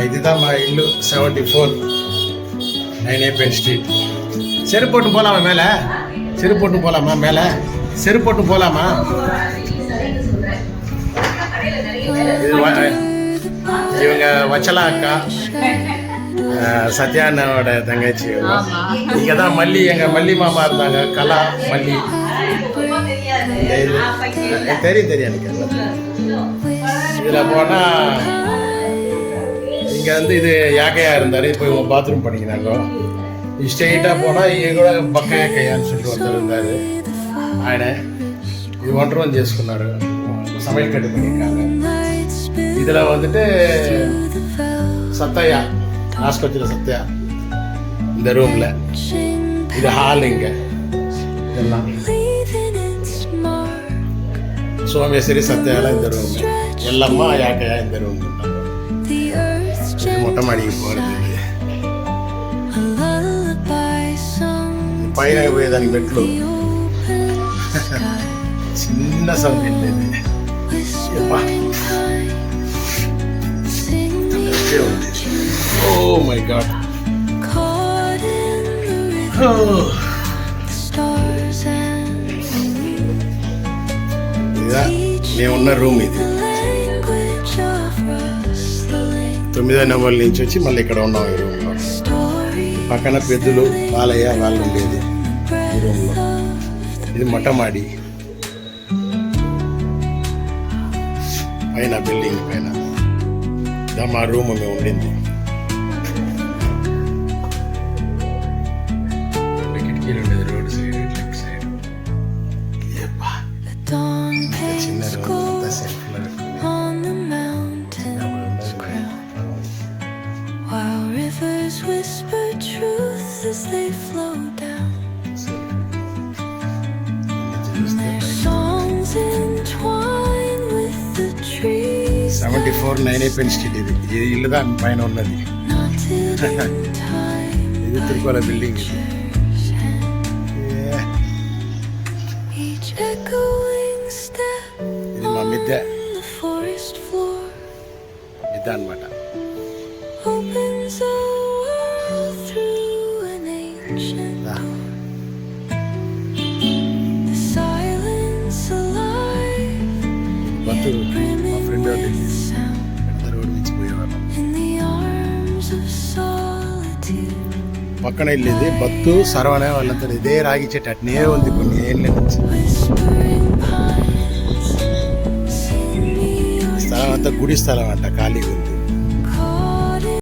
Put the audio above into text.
இதுதான் మా ఇల్లు 74 9 ஸ்ட்ரீட். செருப்பு போட்டு போகலாமா மேலே? செருப்பு போட்டு போகலாமா மேலே? செருப்பு போட்டு போகலாமா? இவங்க வச்சலா அக்கா, சத்யானோட தங்கச்சி. இங்கே தான் மல்லி, எங்கள் மல்லி மாமா இருந்தாங்க, கலா மல்லி. தெரியும் எனக்கு. இதில் போனால் இங்கே வந்து இது யாக்கையாக இருந்தார். இப்போ இவங்க பாத்ரூம் பண்ணிக்கிறாங்க. ஸ்ட்ரெயிட்டாக போனால் இங்கே கூட பக்கையாக்கையான்னு சொல்லிட்டு ஒருத்தர் இருந்தார். ఆయన இது ஒன்றும் చేసుకున్నారు, சமையல் கட்டு பண்ணியிருக்காங்க. இதில் வந்துட்டு சத்தையா, ஆஸ்பத்திரி சத்தையா இந்த ரூமில். இது ஹால். இங்கே இதெல்லாம் சோமேஸ்வரி சத்தையால இந்த ரூம். எல்லம்மா யாக்கையா இந்த ரூம். மொட்டை மாடிக்கு போகிறது. పైన పోయేదానికి మెట్లు. చిన్న సౌండ్ వెళ్ళేది. Oh my god. ఇదా మేమున్న రూమ్. ఇది 9వ నెంబర్ నుంచి వచ్చి మళ్ళీ ఇక్కడ ఉన్నాం ఈ రూమ్లో. పక్కన పెద్దలు బాలయ్య వాళ్ళు ఉండేది ఈ రూమ్లో. ఇది మొట్టమాడి పైన బిల్డింగ్ పైన మా రూమ్ మేము ఉండింది. కిటికీలు ఉండేది రోడ్ సైడ్, లెఫ్ట్ సైడ్. చిన్న రూమ్ అంతా సెల్ఫ్లో whisper truth as they flow down, and their songs entwine with the trees. 74 9 street. ఇది ఈ ఇల్లు దా పైన ఉన్నది. ఇది తిరుకోల బిల్డింగ్. ఇది మా మిద్దె. మిద్దె అన్నమాట. బత్తు మా ఫ్రెండ్ రోడ్ నుంచి పోయేవాళ్ళం. పక్కన వెళ్ళేది బత్తు సరవనే వాళ్ళంతా ఇదే రాగి చెట్టు అట్నే ఉంది కొన్ని ఏళ్ళ నుంచి. స్థలం అంతా గుడి స్థలం అంట, ఖాళీగా ఉంది.